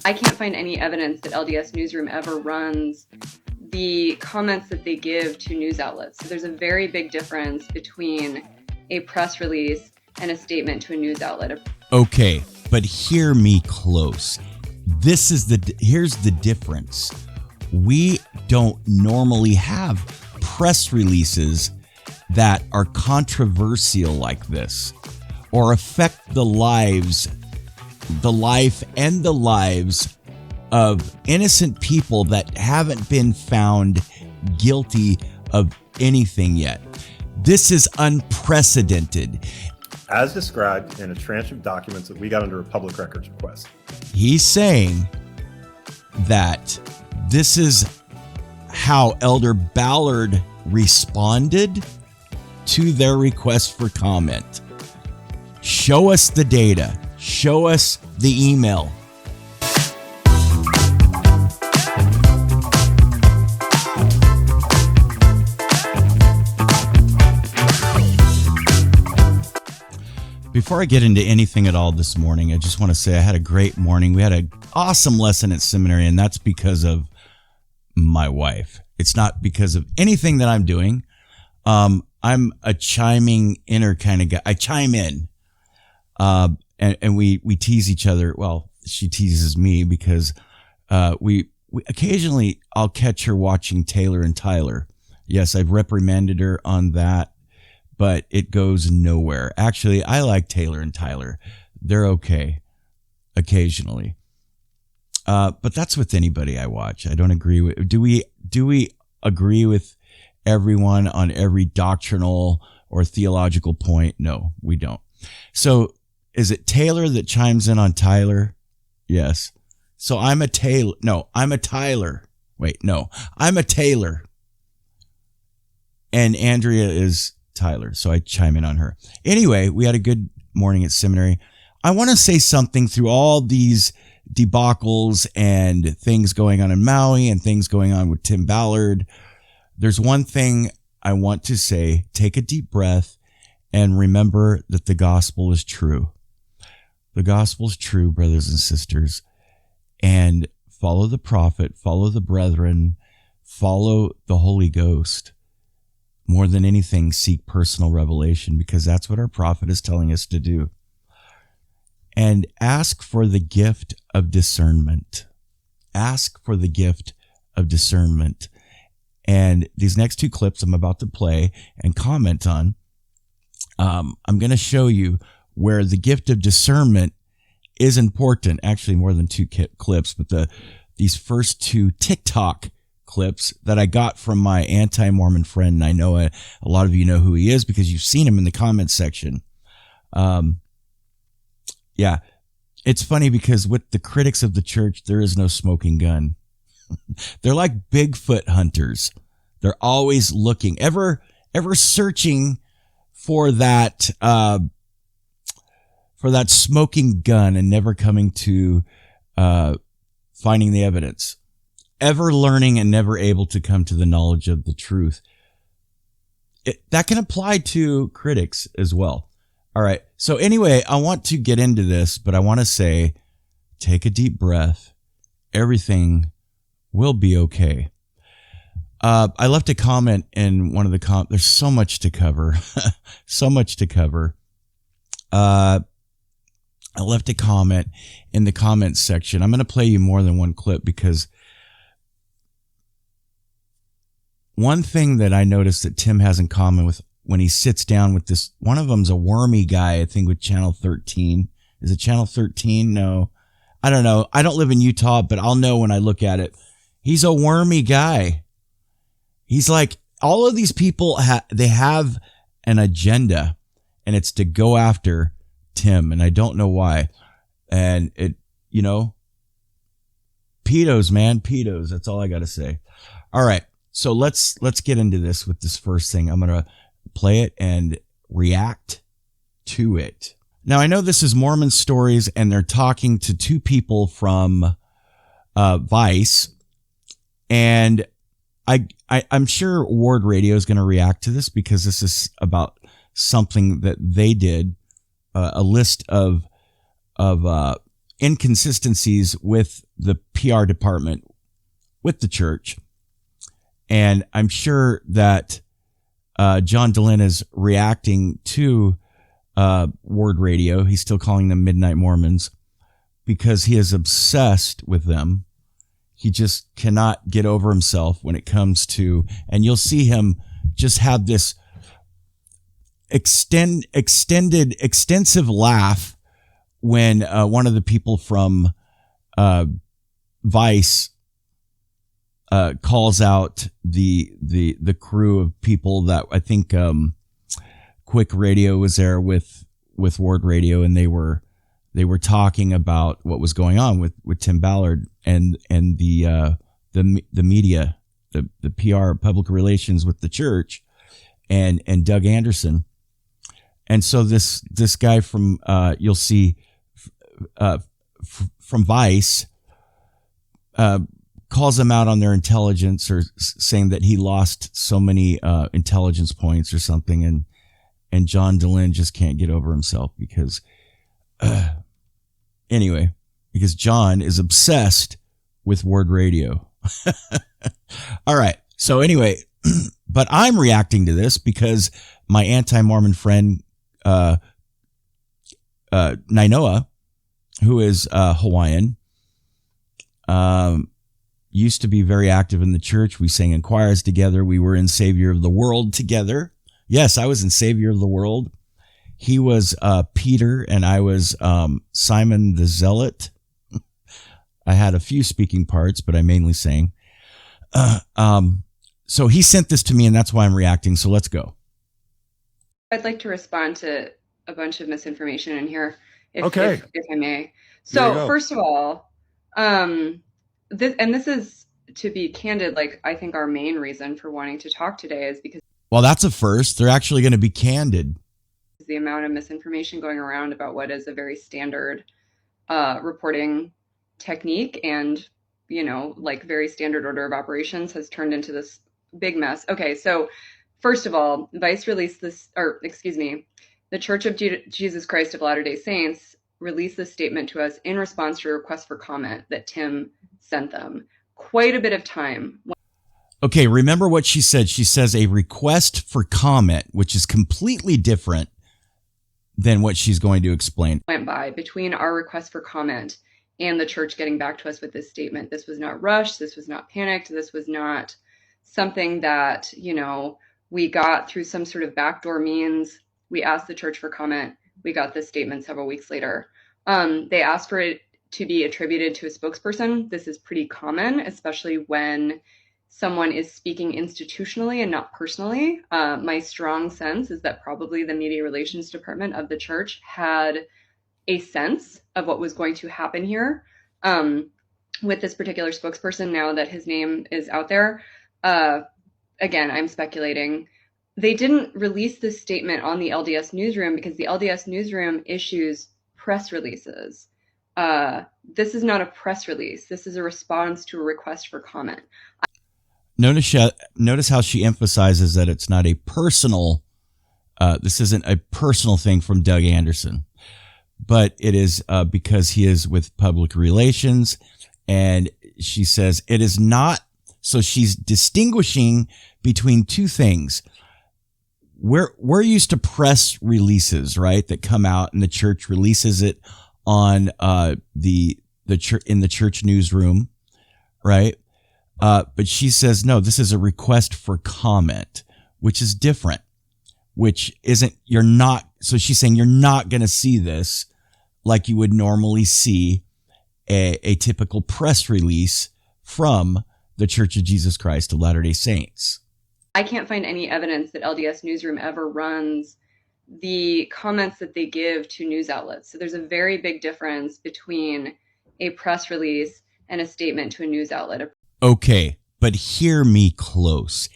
I can't find any evidence that LDS Newsroom ever runs the comments that they give to news outlets. So there's a very big difference between a press release and a statement to a news outlet. Okay, but hear me close. Here's the difference. We don't normally have press releases that are controversial like this or affect the life and the lives of innocent people that haven't been found guilty of anything yet. This is unprecedented. As described in a tranche of documents that we got under a public records request. He's saying that this is how Elder Ballard responded to their request for comment. Show us the data. Show us the email. Before I get into anything at all this morning, I just want to say I had a great morning. We had an awesome lesson at seminary, and that's because of my wife. It's not because of anything that I'm doing. I'm a chiming inner kind of guy. I chime in, and we tease each other. Well, she teases me because we occasionally I'll catch her watching Taylor and Tyler. Yes, I've reprimanded her on that, but it goes nowhere. Actually, I like Taylor and Tyler. They're okay occasionally. But that's with anybody I watch. I don't agree with. Do we agree with everyone on every doctrinal or theological point? No, we don't. So is it Taylor that chimes in on Tyler? Yes. So I'm a Taylor. No, I'm a Tyler. Wait, no, I'm a Taylor. And Andrea is Tyler. So I chime in on her. Anyway, we had a good morning at seminary. I want to say something through all these debacles and things going on in Maui and things going on with Tim Ballard. There's one thing I want to say. Take a deep breath and remember that the gospel is true. The gospel is true, brothers and sisters. And follow the prophet, follow the brethren, follow the Holy Ghost. More than anything, seek personal revelation, because that's what our prophet is telling us to do. And ask for the gift of discernment. Ask for the gift of discernment. And these next two clips I'm about to play and comment on, I'm going to show you where the gift of discernment is important. Actually, more than two clips, but these first two TikTok clips that I got from my anti-Mormon friend. And I know a lot of you know who he is because you've seen him in the comments section. Yeah, it's funny because with the critics of the church, there is no smoking gun. They're like Bigfoot hunters. They're always looking, ever searching for that smoking gun and never coming to finding the evidence. Ever learning and never able to come to the knowledge of the truth. That can apply to critics as well. All right. So anyway, I want to get into this, but I want to say, take a deep breath. Everything will be okay. I left a comment in one of the there's so much to cover. So much to cover. I left a comment in the comments section. I'm going to play you more than one clip because one thing that I noticed that Tim has in common with when he sits down with this, one of them's a wormy guy, I think with Channel 13. Is it Channel 13? No, I don't know. I don't live in Utah, but I'll know when I look at it. He's a wormy guy. He's like, all of these people, they have an agenda, and it's to go after Tim, and I don't know why. And it, pedos, man, pedos. That's all I got to say. All right. So let's get into this with this first thing. I'm going to play it and react to it. Now, I know this is Mormon Stories, and they're talking to two people from Vice, and I'm sure Ward Radio is going to react to this because this is about something that they did, a list of inconsistencies with the PR department with the church. And I'm sure that John Dehlin is reacting to Word Radio. He's still calling them Midnight Mormons because he is obsessed with them. He just cannot get over himself when it comes to, and you'll see him just have this extensive laugh when one of the people from Vice calls out the crew of people that I think Quick Radio was there with Ward Radio, and they were talking about what was going on with Tim Ballard and the media, the PR, public relations with the church, and Doug Anderson. And so this guy from you'll see from Vice calls them out on their intelligence, or saying that he lost so many intelligence points or something, and John Dehlin just can't get over himself because anyway, because John is obsessed with Word Radio. All right. So anyway, but I'm reacting to this because my anti-Mormon friend, Nainoa, who is Hawaiian, used to be very active in the church. We sang in choirs together. We were in Savior of the World together. Yes, I was in Savior of the World. He was Peter, and I was Simon the Zealot. I had a few speaking parts, but I mainly sang. So he sent this to me, and that's why I'm reacting. So let's go. I'd like to respond to a bunch of misinformation in here, if I may. So first of all, this is, to be candid, like I think our main reason for wanting to talk today is because, well, that's a first. They're actually going to be candid. The amount of misinformation going around about what is a very standard reporting technique and, like very standard order of operations has turned into this big mess. Okay, so first of all, Vice released this, the Church of Jesus Christ of Latter-day Saints released this statement to us in response to a request for comment that Tim sent them. Quite a bit of time. Okay, remember what she said. She says a request for comment, which is completely different than what she's going to explain. Went by between our request for comment and the church getting back to us with this statement. This was not rushed. This was not panicked. This was not something that, we got through some sort of backdoor means. We asked the church for comment. We got this statement several weeks later. They asked for it to be attributed to a spokesperson. This is pretty common, especially when someone is speaking institutionally and not personally. My strong sense is that probably the media relations department of the church had a sense of what was going to happen here with this particular spokesperson now that his name is out there. Again, I'm speculating. They didn't release this statement on the LDS newsroom because the LDS newsroom issues press releases. This is not a press release. This is a response to a request for comment. Notice how she emphasizes that it's not a personal, this isn't a personal thing from Doug Anderson, but it is because he is with public relations. And she says it is not. So she's distinguishing between two things. We're used to press releases, right? That come out and the church releases it on the church in the church newsroom, right? But she says, no, this is a request for comment, which is different, which isn't, so she's saying you're not going to see this like you would normally see a typical press release from the Church of Jesus Christ of Latter-day Saints. I can't find any evidence that LDS Newsroom ever runs the comments that they give to news outlets. So there's a very big difference between a press release and a statement to a news outlet. Okay, but hear me close.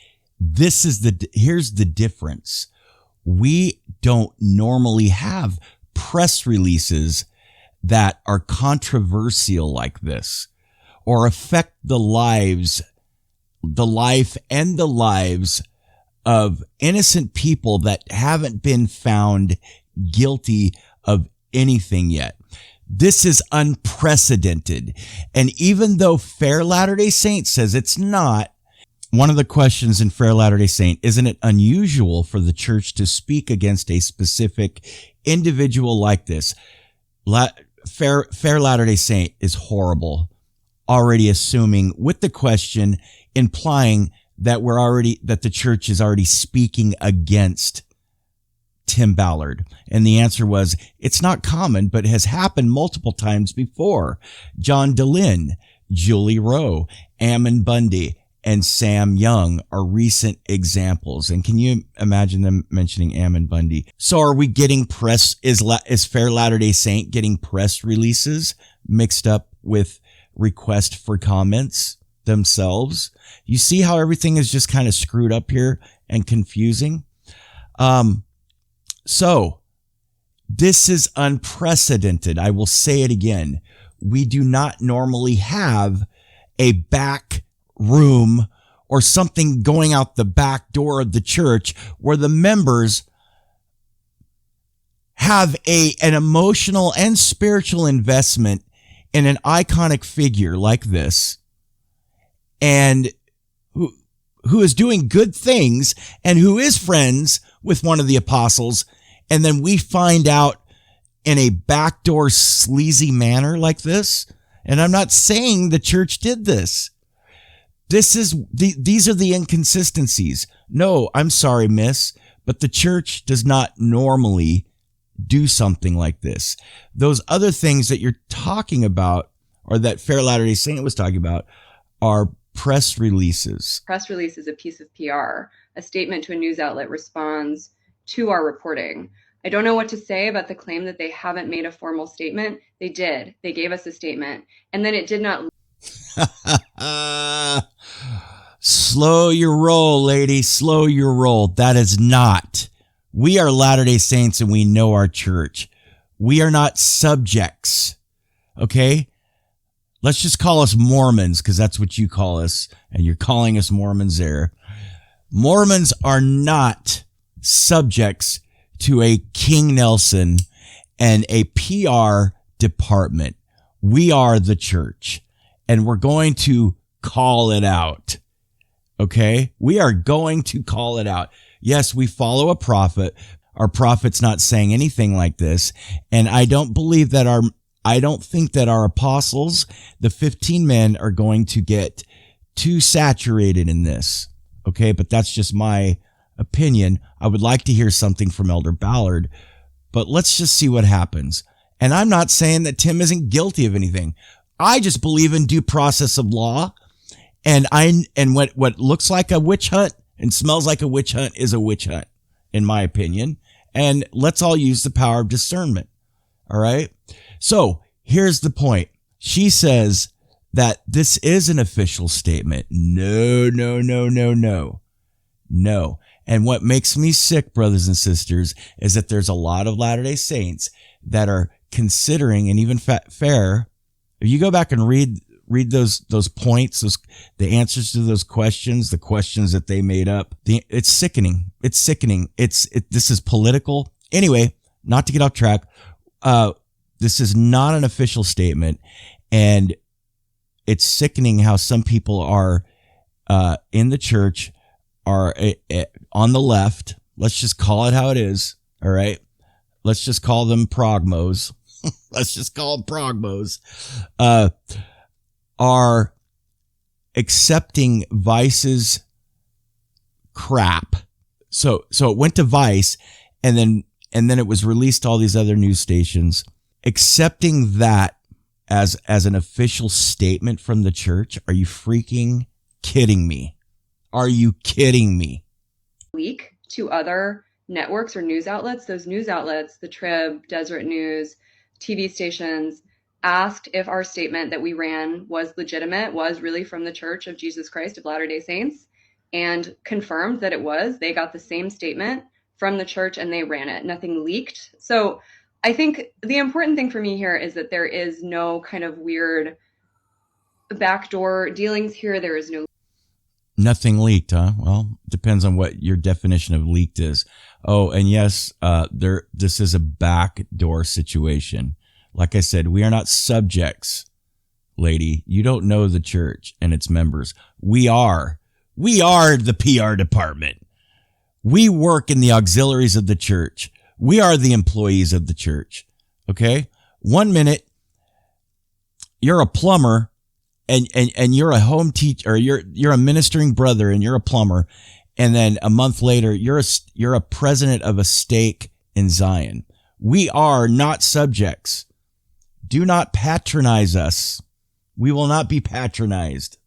Here's the difference. We don't normally have press releases that are controversial like this or affect the life and the lives of innocent people that haven't been found guilty of anything yet. This is unprecedented. And even though Fair Latter-day Saint says it's not, one of the questions in Fair Latter-day Saint, isn't it unusual for the church to speak against a specific individual like this? Fair Latter-day Saint is horrible. Already assuming with the question, implying that that the church is already speaking against Tim Ballard. And the answer was, it's not common, but has happened multiple times before. John DeLynn, Julie Rowe, Ammon Bundy, and Sam Young are recent examples. And can you imagine them mentioning Ammon Bundy? So are we getting is Fair Latter-day Saint getting press releases mixed up with request for comments themselves? You see how everything is just kind of screwed up here and confusing? So this is unprecedented. I will say it again. We do not normally have a back room or something going out the back door of the church where the members have an emotional and spiritual investment in an iconic figure like this, and who is doing good things and who is friends with one of the apostles. And then we find out in a backdoor sleazy manner like this. And I'm not saying the church did this. These are the inconsistencies. No, I'm sorry, miss, but the church does not normally do something like this. Those other things that you're talking about, or that Fair Latter-day Saint was talking about, are press releases. Press release is a piece of PR. A statement to a news outlet responds to our reporting. I don't know what to say about the claim that they haven't made a formal statement. They did. They gave us a statement. And then it did not. Slow your roll, lady. Slow your roll. That is not. We are Latter-day Saints and we know our church. We are not subjects. Okay? Let's just call us Mormons, because that's what you call us, and you're calling us Mormons there. Mormons are not subjects to a King Nelson and a PR department. We are the church, and we're going to call it out. Okay? We are going to call it out. Yes, we follow a prophet. Our prophet's not saying anything like this, and I don't think that our apostles, the 15 men, are going to get too saturated in this. Okay. But that's just my opinion. I would like to hear something from Elder Ballard, but let's just see what happens. And I'm not saying that Tim isn't guilty of anything. I just believe in due process of law. And what looks like a witch hunt and smells like a witch hunt is a witch hunt, in my opinion. And let's all use the power of discernment. All right. So here's the point. She says that this is an official statement. No. And what makes me sick, brothers and sisters, is that there's a lot of Latter-day Saints that are considering, and even fair. If you go back and read those points, the answers to those questions, the questions that they made up, it's sickening. It's sickening. This is political. Anyway, not to get off track. This is not an official statement, and it's sickening how some people are in the church are on the left. Let's just call it how it is. All right. Let's just call them progmos. Let's just call them progmos. Are accepting Vice's crap. So it went to Vice, and then it was released to all these other news stations. Accepting that as an official statement from the church. Are you freaking kidding me? Are you kidding me? Leak to other networks or news outlets. Those news outlets, the Trib, Deseret News, TV stations, asked if our statement that we ran was legitimate, was really from the Church of Jesus Christ of Latter-day Saints, and confirmed that it was. They got the same statement from the church and they ran it. Nothing leaked. So I think the important thing for me here is that there is no kind of weird backdoor dealings here. There is no. Nothing leaked, huh? Well, depends on what your definition of leaked is. Oh, and yes, this is a backdoor situation. Like I said, we are not subjects, lady. You don't know the church and its members. We are the PR department. We work in the auxiliaries of the church. We are the employees of the church. Okay? 1 minute, you're a plumber and you're a home teacher, or you're a ministering brother and you're a plumber. And then a month later, you're a president of a stake in Zion. We are not subjects. Do not patronize us. We will not be patronized.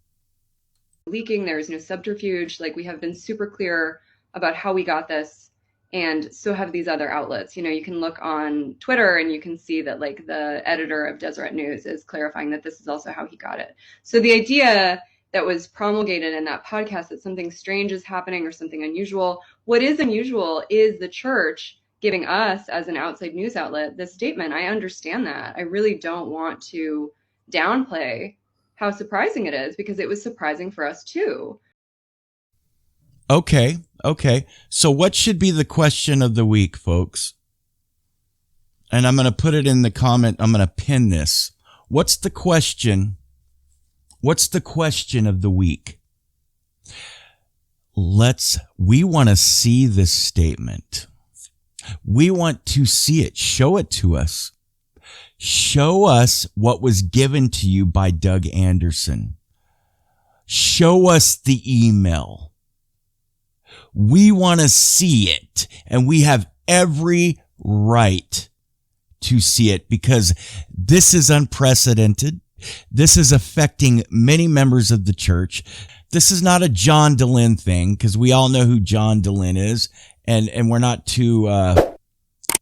Leaking, there is no subterfuge. Like, we have been super clear about how we got this, and so have these other outlets. You know, you can look on Twitter and you can see that, like, the editor of Deseret News is clarifying that this is also how he got it. So the idea that was promulgated in that podcast that something strange is happening or something unusual, what is unusual is the church giving us, as an outside news outlet, this statement. I understand that. I really don't want to downplay how surprising it is, because it was surprising for us too. Okay. So what should be the question of the week, folks? And I'm going to put it in the comment. I'm going to pin this. What's the question? What's the question of the week? We want to see this statement. We want to see it. Show it to us. Show us what was given to you by Doug Anderson. Show us the email. We want to see it, and we have every right to see it, because this is unprecedented. This is affecting many members of the church. This is not a John Dehlin thing, because we all know who John Dehlin is, and we're not too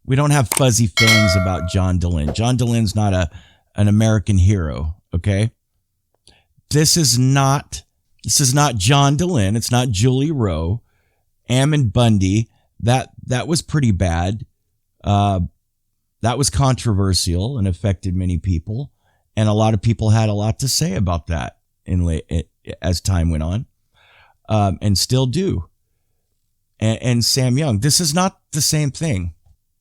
we don't have fuzzy feelings about John Dehlin. John Dehlin's not an American hero, okay? This is not John Dehlin. It's not Julie Rowe. Ammon Bundy, that was pretty bad. That was controversial and affected many people, and a lot of people had a lot to say about that as time went on, and still do. And Sam Young, this is not the same thing.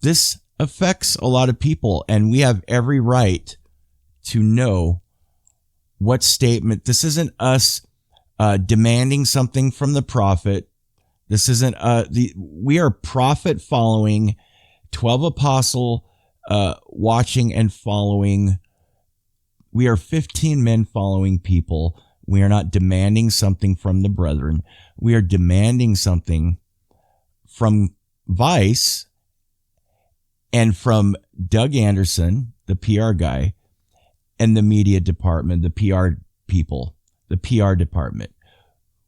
This affects a lot of people, and we have every right to know what statement. This isn't us demanding something from the prophet. This isn't we are prophet following, 12 apostle watching and following. We are 15 men following people. We are not demanding something from the brethren. We are demanding something from Vice and from Doug Anderson, the PR guy, and the media department, the PR people, the PR department.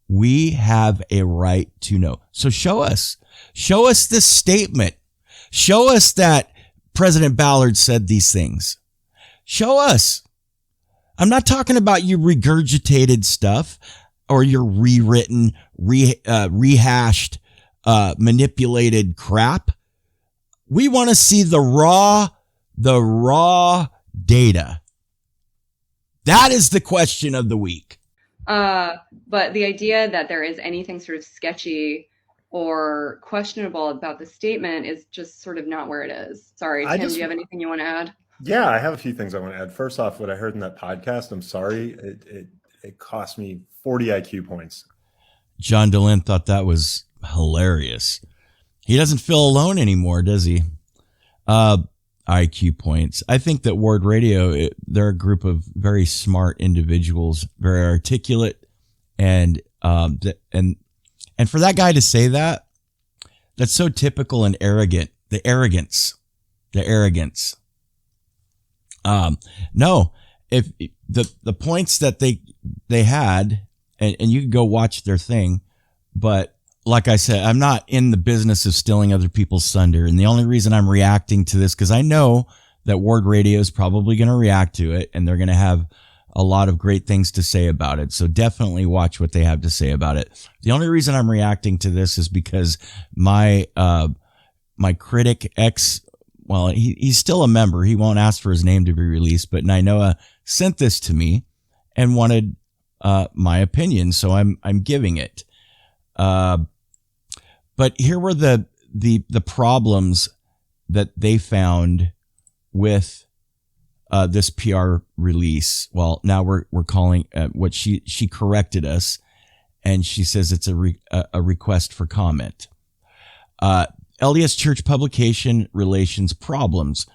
We have a right to know. So show us this statement. Show us that President Ballard said these things. Show us. I'm not talking about your regurgitated stuff or your rewritten, rehashed, manipulated crap. We want to see the raw data. That is the question of the week. But the idea that there is anything sort of sketchy or questionable about the statement is just sort of not where it is. Sorry, Tim, do you have anything you want to add? Yeah, I have a few things I want to add. First off, what I heard in that podcast, I'm sorry, it cost me 40 IQ points. John Dehlin thought that was hilarious. He doesn't feel alone anymore, does he? IQ points. I think that Ward Radio, they're a group of very smart individuals, very articulate, and for that guy to say that, that's so typical and arrogant. The arrogance. No, if the points that they had, and you can go watch their thing, but like I said, I'm not in the business of stealing other people's thunder. And the only reason I'm reacting to this, because I know that Ward Radio is probably going to react to it, and they're going to have a lot of great things to say about it. So definitely watch what they have to say about it. The only reason I'm reacting to this is because my critic he's still a member. He won't ask for his name to be released, but Nainoa sent this to me and wanted my opinion, so I'm giving it. But here were the problems that they found with this PR release. Well, now we're calling what she corrected us, and she says it's a request for comment. LDS Church Publication Relations Problems.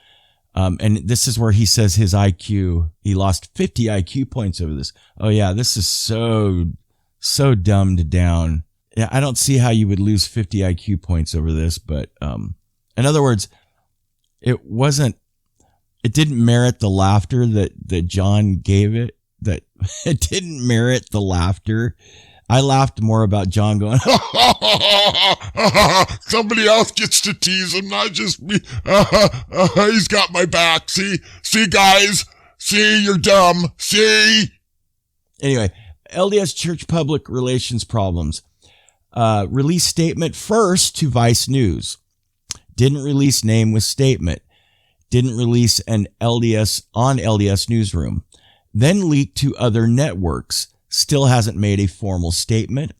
And this is where he says his IQ, he lost 50 IQ points over this. Oh yeah, this is so dumbed down. Yeah, I don't see how you would lose 50 IQ points over this, but in other words, it didn't merit the laughter that John gave it. That it didn't merit the laughter. I laughed more about John going, somebody else gets to tease him, not just me. He's got my back. See guys, see, you're dumb. See. Anyway, LDS Church Public Relations Problems. Release statement first to Vice News. Didn't release name with statement. Didn't release an LDS Newsroom. Then leaked to other networks. Still hasn't made a formal statement.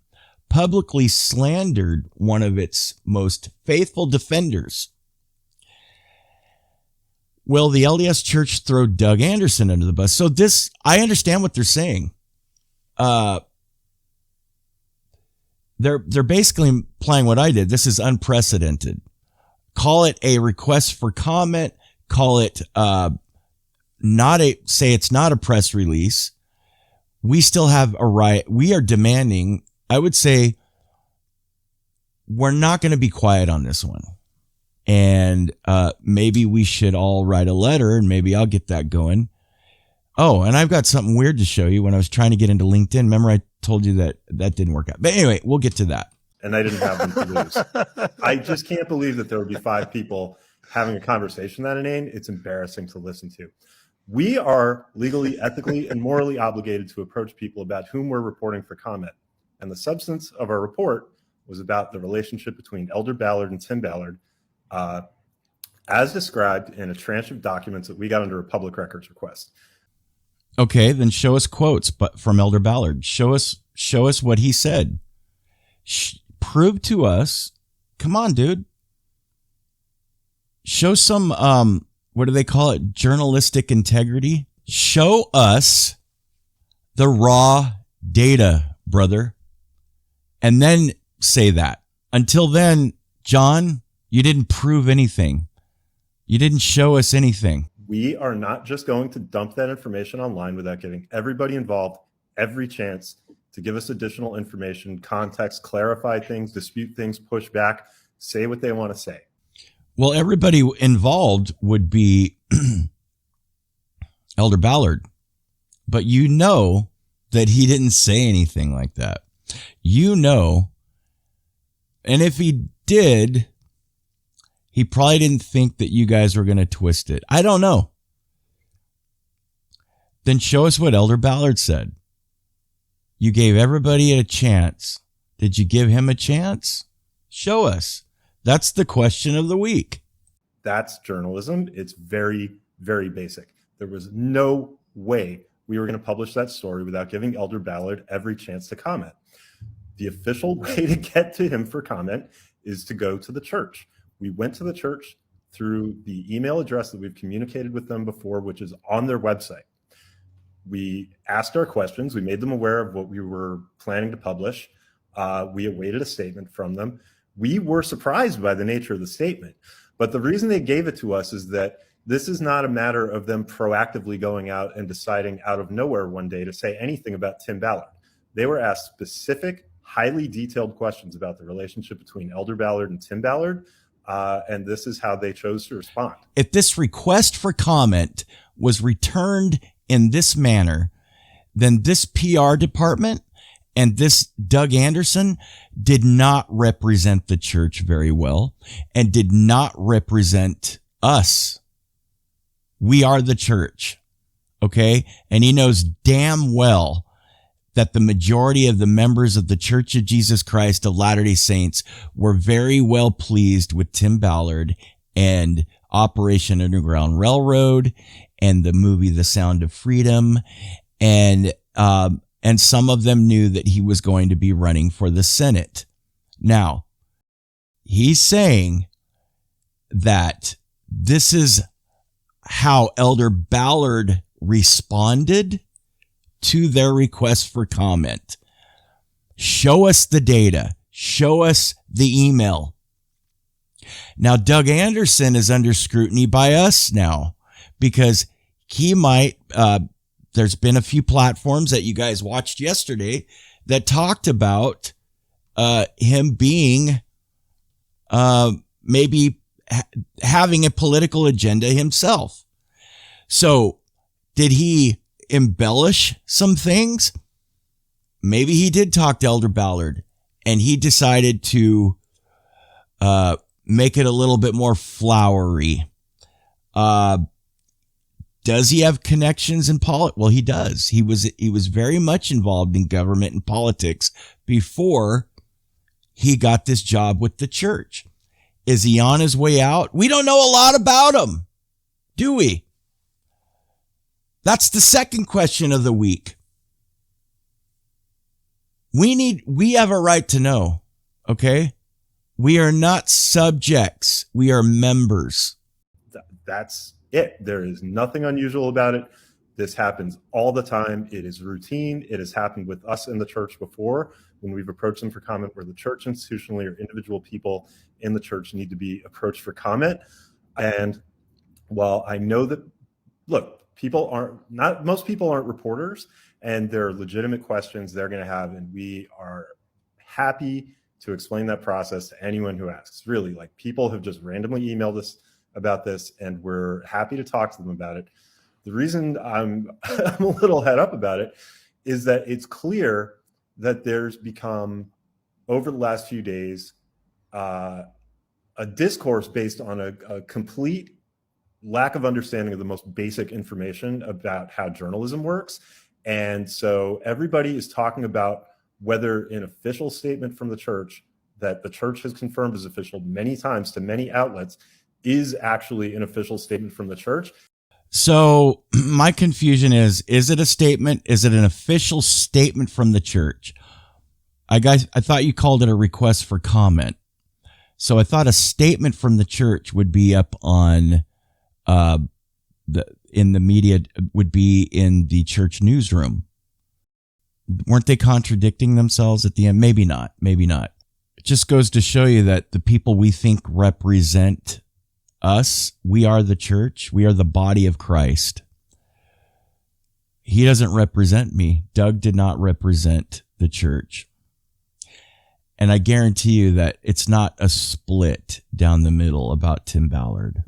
Publicly slandered one of its most faithful defenders. Will the LDS Church throw Doug Anderson under the bus? So this, I understand what they're saying. They're basically implying what I did. This is unprecedented. Call it a request for comment. Call it say it's not a press release. We still have a right. We are demanding, I would say, we're not going to be quiet on this one. And maybe we should all write a letter, and maybe I'll get that going. Oh, and I've got something weird to show you. When I was trying to get into LinkedIn, remember I told you that didn't work out. But anyway, we'll get to that. And I didn't have them to lose. I just can't believe that there would be 5 people having a conversation that inane. It's embarrassing to listen to. We are legally, ethically, and morally obligated to approach people about whom we're reporting for comment. And the substance of our report was about the relationship between Elder Ballard and Tim Ballard, as described in a tranche of documents that we got under a public records request. Okay, then show us quotes from Elder Ballard. Show us what he said. Prove to us. Come on, dude. Show some, what do they call it? Journalistic integrity. Show us the raw data, brother. And then say that. Until then, John, you didn't prove anything. You didn't show us anything. We are not just going to dump that information online without giving everybody involved every chance to give us additional information, context, clarify things, dispute things, push back, say what they want to say. Well, everybody involved would be Elder Ballard, but you know that he didn't say anything like that. You know, and if he did, he probably didn't think that you guys were going to twist it. I don't know. Then show us what Elder Ballard said. You gave everybody a chance. Did you give him a chance? Show us. That's the question of the week. That's journalism. It's very, very basic. There was no way we were going to publish that story without giving Elder Ballard every chance to comment. The official way to get to him for comment is to go to the church. We went to the church through the email address that we've communicated with them before, which is on their website. We asked our questions. We made them aware of what we were planning to publish. We awaited a statement from them. We were surprised by the nature of the statement. But the reason they gave it to us is that this is not a matter of them proactively going out and deciding out of nowhere one day to say anything about Tim Ballard. They were asked specific, highly detailed questions about the relationship between Elder Ballard and Tim Ballard, and this is how they chose to respond. If this request for comment was returned in this manner, then this PR department and this Doug Anderson did not represent the church very well and did not represent us. We are the church, okay? And he knows damn well that the majority of the members of the Church of Jesus Christ of Latter-day Saints were very well pleased with Tim Ballard and Operation Underground Railroad and the movie The Sound of Freedom, and some of them knew that he was going to be running for the Senate. Now, he's saying that this is how Elder Ballard responded to their request for comment. Show us the data. Show us the email. Now, Doug Anderson is under scrutiny by us now because he might, there's been a few platforms that you guys watched yesterday that talked about him being maybe having a political agenda himself. So did he embellish some things? Maybe he did talk to Elder Ballard and he decided to make it a little bit more flowery. Does he have connections in politics? Well, he does. He was very much involved in government and politics before he got this job with the church. Is he on his way out? We don't know a lot about him, do we? That's the second question of the week. We have a right to know, okay? We are not subjects. We are members. That's it. There is nothing unusual about it. This happens all the time. It is routine. It has happened with us in the church before when we've approached them for comment, where the church institutionally or individual people in the church need to be approached for comment. And while I know that, look, most people aren't reporters, and there are legitimate questions they're going to have, and we are happy to explain that process to anyone who asks. Really, like, people have just randomly emailed us about this, and we're happy to talk to them about it. The reason I'm a little head up about it is that it's clear that there's become, over the last few days, a discourse based on a complete lack of understanding of the most basic information about how journalism works. And so everybody is talking about whether an official statement from the church that the church has confirmed as official many times to many outlets is actually an official statement from the church. So my confusion is it a statement? Is it an official statement from the church? I thought you called it a request for comment. So I thought a statement from the church would be up on in the media, would be in the church newsroom. Weren't they contradicting themselves at the end? Maybe not. It just goes to show you that the people we think represent us, we are the church. We are the body of Christ. He doesn't represent me. Doug did not represent the church. And I guarantee you that it's not a split down the middle about Tim Ballard.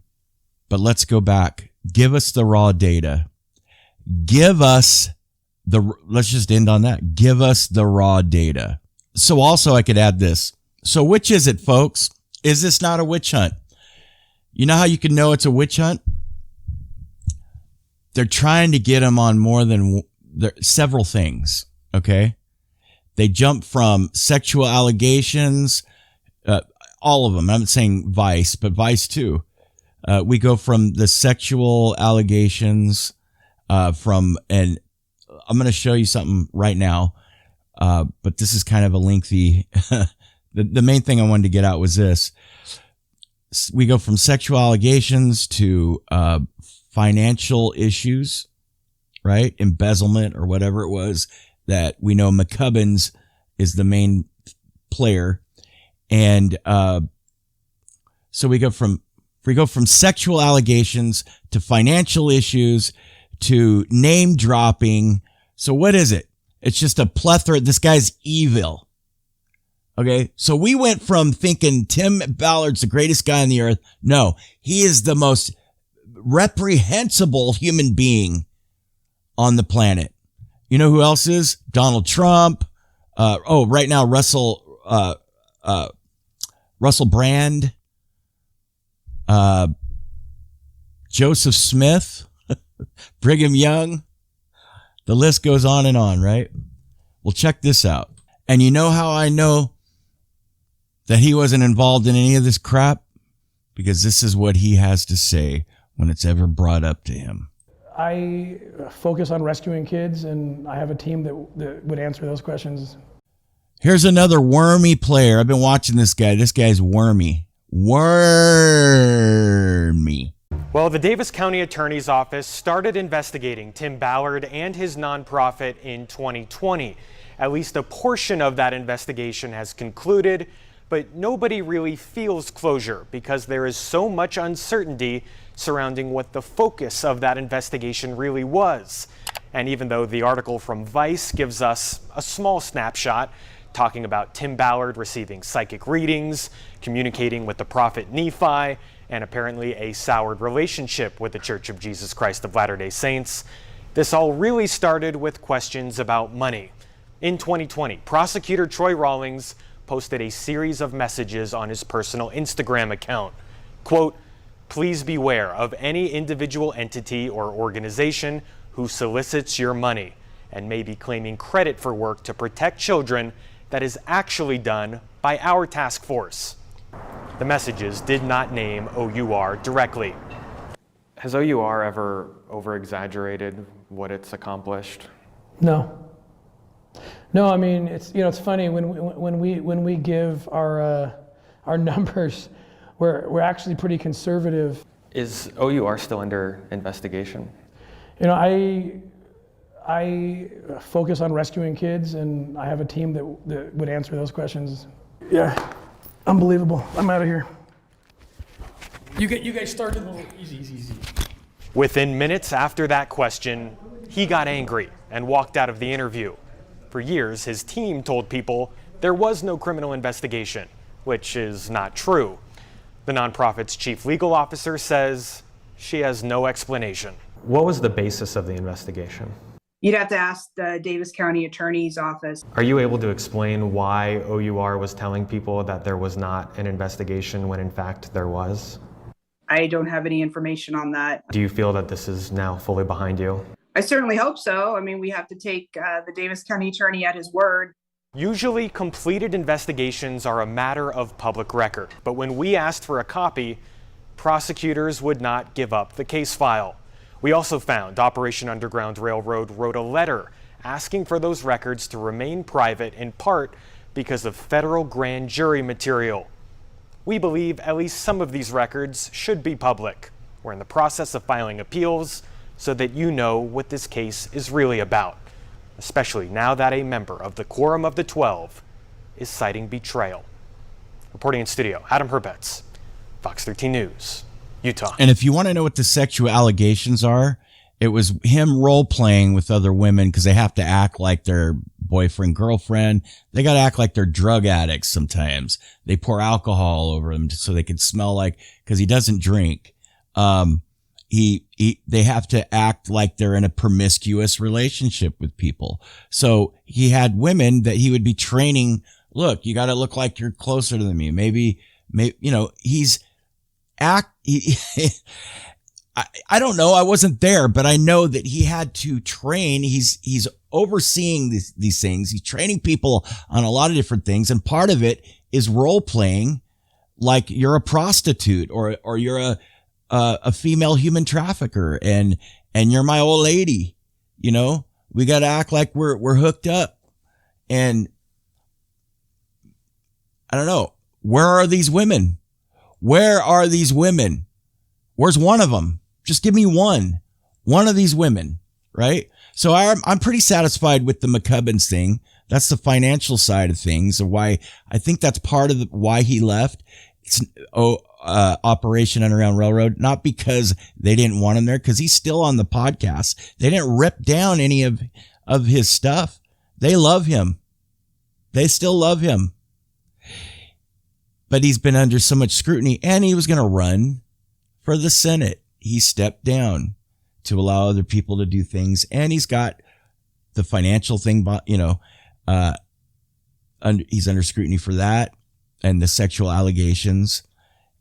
But let's go back. Give us the raw data. Let's just end on that. Give us the raw data. So also I could add this. So which is it, folks? Is this not a witch hunt? You know how you can know it's a witch hunt? They're trying to get him on several things, okay? They jump from sexual allegations, all of them. I'm not saying Vice, but Vice too. We go from the sexual allegations and I'm going to show you something right now, but this is kind of a lengthy, the main thing I wanted to get out was this. We go from sexual allegations to financial issues, right? Embezzlement or whatever it was that we know McCubbins is the main player. And so we go from sexual allegations to financial issues to name dropping. So what is it? It's just a plethora. This guy's evil. Okay, so we went from thinking Tim Ballard's the greatest guy on the earth. No, he is the most reprehensible human being on the planet. You know who else is? Donald Trump. Right now, Russell Brand. Joseph Smith. Brigham Young. The list goes on and on, right? Well, check this out. And you know how I know that he wasn't involved in any of this crap? Because this is what he has to say when it's ever brought up to him. I focus on rescuing kids, and I have a team that would answer those questions. Here's another wormy player. I've been watching this guy. This guy's wormy. Wormy. Well, the Davis County Attorney's Office started investigating Tim Ballard and his nonprofit in 2020. At least a portion of that investigation has concluded, but nobody really feels closure because there is so much uncertainty surrounding what the focus of that investigation really was. And even though the article from Vice gives us a small snapshot, talking about Tim Ballard receiving psychic readings, communicating with the prophet Nephi, and apparently a soured relationship with the Church of Jesus Christ of Latter-day Saints, this all really started with questions about money. In 2020, prosecutor Troy Rawlings posted a series of messages on his personal Instagram account. Quote, "Please beware of any individual entity or organization who solicits your money and may be claiming credit for work to protect children that is actually done by our task force." The messages did not name OUR directly. Has OUR ever over-exaggerated what it's accomplished? No. No, I mean, it's funny when we give our numbers, we're actually pretty conservative. Is OUR still under investigation? You know, I focus on rescuing kids, and I have a team that would answer those questions. Yeah, unbelievable. I'm out of here. You guys started a little easy. Within minutes after that question, he got angry and walked out of the interview. For years, his team told people there was no criminal investigation, which is not true. The nonprofit's chief legal officer says she has no explanation. What was the basis of the investigation? You'd have to ask the Davis County Attorney's Office. Are you able to explain why OUR was telling people that there was not an investigation when in fact there was? I don't have any information on that. Do you feel that this is now fully behind you? I certainly hope so. I mean, we have to take the Davis County Attorney at his word. Usually, completed investigations are a matter of public record, but when we asked for a copy, prosecutors would not give up the case file. We also found Operation Underground Railroad wrote a letter asking for those records to remain private, in part because of federal grand jury material. We believe at least some of these records should be public. We're in the process of filing appeals so that you know what this case is really about, especially now that a member of the Quorum of the 12 is citing betrayal. Reporting in studio, Adam Herbetz, Fox 13 News, Utah. And if you want to know what the sexual allegations are, it was him role-playing with other women because they have to act like their boyfriend, girlfriend. They got to act like they're drug addicts sometimes. They pour alcohol over them so they can smell like, because he doesn't drink. They have to act like they're in a promiscuous relationship with people. So he had women that he would be training. Look, you got to look like you're closer to me. Maybe, you know, I don't know. I wasn't there, but I know that he had to train. He's overseeing these things. He's training people on a lot of different things. And part of it is role playing like you're a prostitute or you're a female human trafficker and you're my old lady. You know, we got to act like we're hooked up. And I don't know. Where are these women? Where are these women? Where's one of them? Just give me one of these women, right? So I'm pretty satisfied with the McCubbins thing. That's the financial side of things, of why I think that's part of why he left. It's Operation Underground Railroad, not because they didn't want him there, because he's still on the podcast. They didn't rip down any of his stuff. They love him. They still love him. But he's been under so much scrutiny, and he was going to run for the Senate. He stepped down to allow other people to do things, and he's got the financial thing, you know, he's under scrutiny for that and the sexual allegations.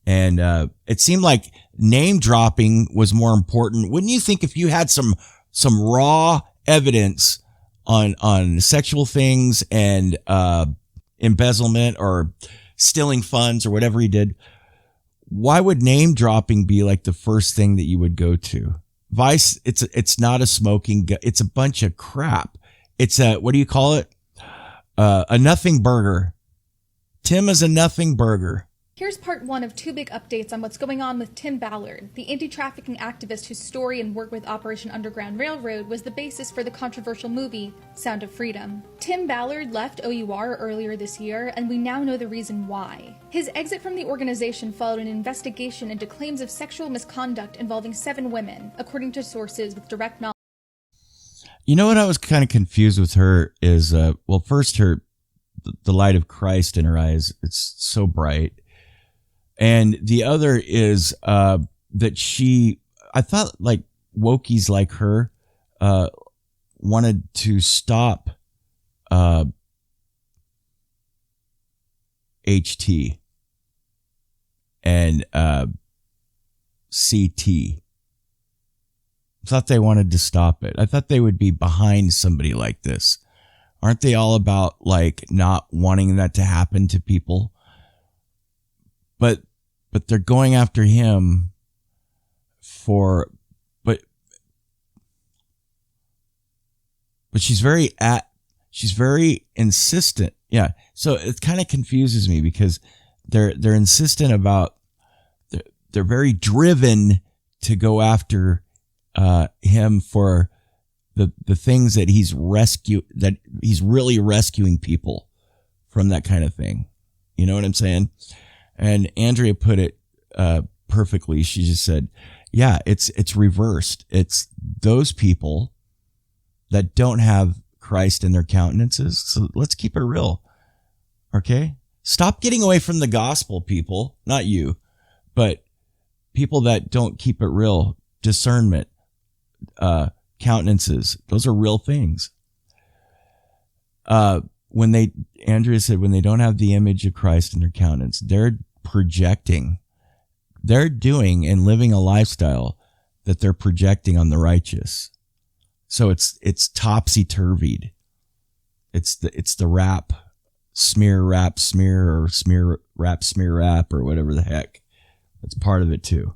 And it seemed like name dropping was more important. Wouldn't you think, if you had some raw evidence on sexual things and embezzlement or stealing funds or whatever he did, why would name dropping be like the first thing that you would go to? Vice, it's not a smoking gun. It's a bunch of crap. It's what do you call it? A nothing burger. Tim is a nothing burger. Here's part one of two big updates on what's going on with Tim Ballard, the anti-trafficking activist whose story and work with Operation Underground Railroad was the basis for the controversial movie Sound of Freedom. Tim Ballard left OUR earlier this year, and we now know the reason why. His exit from the organization followed an investigation into claims of sexual misconduct involving 7 women, according to sources with direct knowledge. You know what I was kind of confused with her is, well, first the light of Christ in her eyes, it's so bright. And the other is that I thought like wokies like her wanted to stop HT and CT. I thought they wanted to stop it. I thought they would be behind somebody like this. Aren't they all about like not wanting that to happen to people? But they're going after him but she's very insistent. Yeah. So it kind of confuses me because they're insistent about, they're very driven to go after him for the things that he's really rescuing people from, that kind of thing. You know what I'm saying? And Andrea put it perfectly. She just said, yeah, it's reversed. It's those people that don't have Christ in their countenances. So let's keep it real. Okay? Stop getting away from the gospel, people. Not you, but people that don't keep it real. Discernment, countenances. Those are real things. Andrea said, when they don't have the image of Christ in their countenance, they're projecting. They're doing and living a lifestyle that they're projecting on the righteous. So it's topsy-turvied. It's the rap, smear, or smear, rap, or whatever the heck. That's part of it too.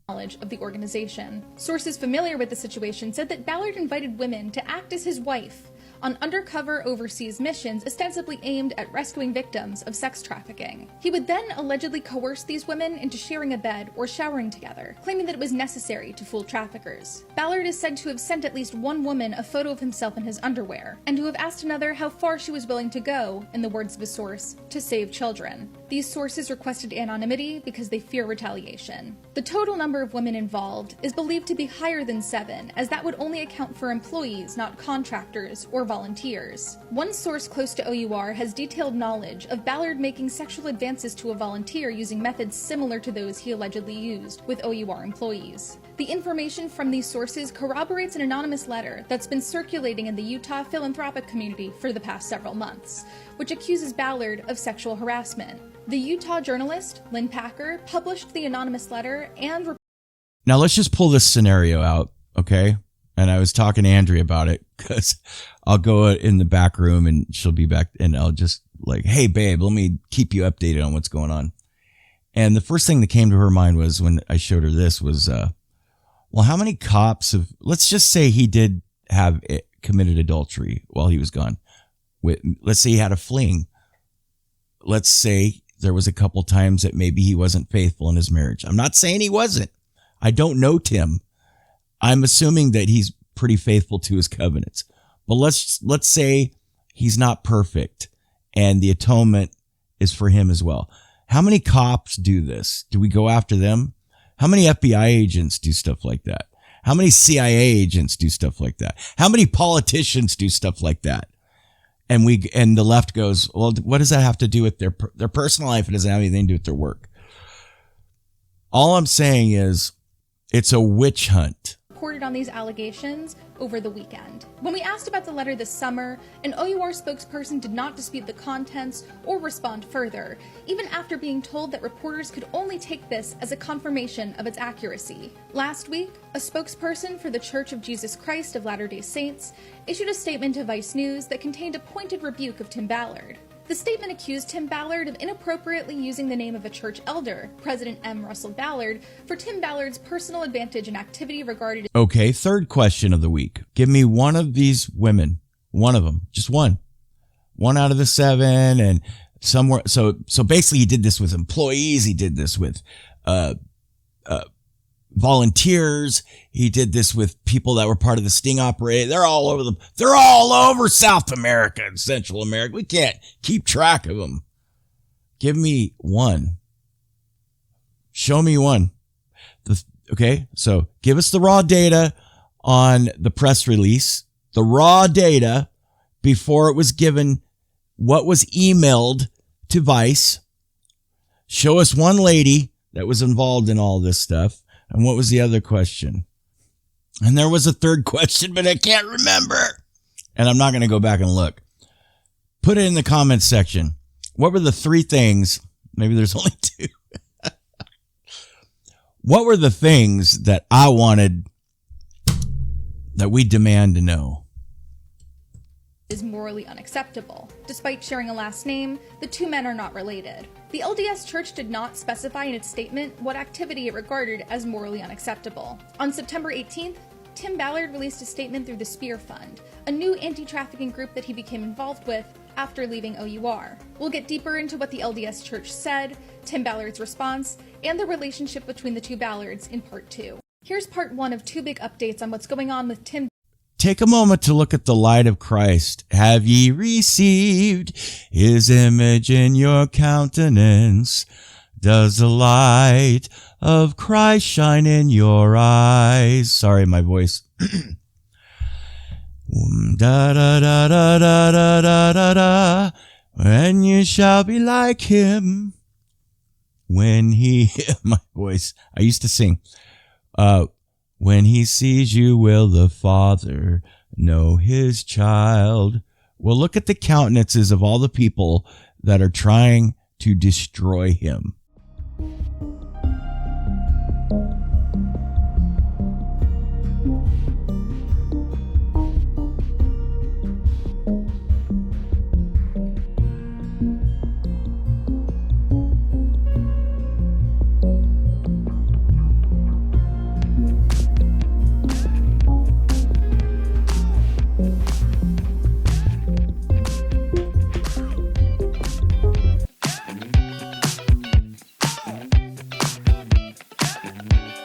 Knowledge of the organization. Sources familiar with the situation said that Ballard invited women to act as his wife on undercover overseas missions ostensibly aimed at rescuing victims of sex trafficking. He would then allegedly coerce these women into sharing a bed or showering together, claiming that it was necessary to fool traffickers. Ballard is said to have sent at least one woman a photo of himself in his underwear, and to have asked another how far she was willing to go, in the words of a source, to save children. These sources requested anonymity because they fear retaliation. The total number of women involved is believed to be higher than 7, as that would only account for employees, not contractors or volunteers. One source close to OUR has detailed knowledge of Ballard making sexual advances to a volunteer using methods similar to those he allegedly used with OUR employees. The information from these sources corroborates an anonymous letter that's been circulating in the Utah philanthropic community for the past several months, which accuses Ballard of sexual harassment. The Utah journalist, Lynn Packer, published the anonymous letter and... Now let's just pull this scenario out, okay? And I was talking to Andrea about it because I'll go in the back room and she'll be back and I'll just like, hey, babe, let me keep you updated on what's going on. And the first thing that came to her mind was when I showed her this was, well, how many cops have, let's just say he did have committed adultery while he was gone. Let's say he had a fling. Let's say there was a couple times that maybe he wasn't faithful in his marriage. I'm not saying he wasn't. I don't know Tim. I'm assuming that he's pretty faithful to his covenants. But let's say he's not perfect and the atonement is for him as well. How many cops do this? Do we go after them? How many FBI agents do stuff like that? How many CIA agents do stuff like that? How many politicians do stuff like that? And the left goes, well, what does that have to do with their personal life? It doesn't have anything to do with their work. All I'm saying is it's a witch hunt. Reported on these allegations over the weekend. When we asked about the letter this summer, an OUR spokesperson did not dispute the contents or respond further, even after being told that reporters could only take this as a confirmation of its accuracy. Last week, a spokesperson for the Church of Jesus Christ of Latter-day Saints issued a statement to Vice News that contained a pointed rebuke of Tim Ballard. The statement accused Tim Ballard of inappropriately using the name of a church elder, President M. Russell Ballard, for Tim Ballard's personal advantage and activity regarded... Okay, third question of the week. Give me one of these women. One of them. Just one. One out of the 7. And somewhere. So basically he did this with employees. He did this with, volunteers. He did this with people that were part of the sting operation. They're all over South America and Central America. We can't keep track of them. Give me one. Show me one. Okay. So give us the raw data on the press release, the raw data before it was given, what was emailed to Vice. Show us one lady that was involved in all this stuff. And what was the other question? And there was a third question, but I can't remember. And I'm not going to go back and look. Put it in the comments section. What were the three things? Maybe there's only two. What were the things that I wanted, that we demand to know? Is morally unacceptable. Despite sharing a last name, the two men are not related. The LDS Church did not specify in its statement what activity it regarded as morally unacceptable. On September 18th, Tim Ballard released a statement through the Spear Fund, a new anti-trafficking group that he became involved with after leaving OUR. We'll get deeper into what the LDS Church said, Tim Ballard's response, and the relationship between the two Ballards in part 2. Here's part 1 of 2 big updates on what's going on with Tim. Take a moment to look at the light of Christ. Have ye received his image in your countenance? Does the light of Christ shine in your eyes? Sorry, my voice. Da da da da da da da da da. When you shall be like him. When he, my voice. I used to sing. When he sees you, will the Father know his child? Well, look at the countenances of all the people that are trying to destroy him.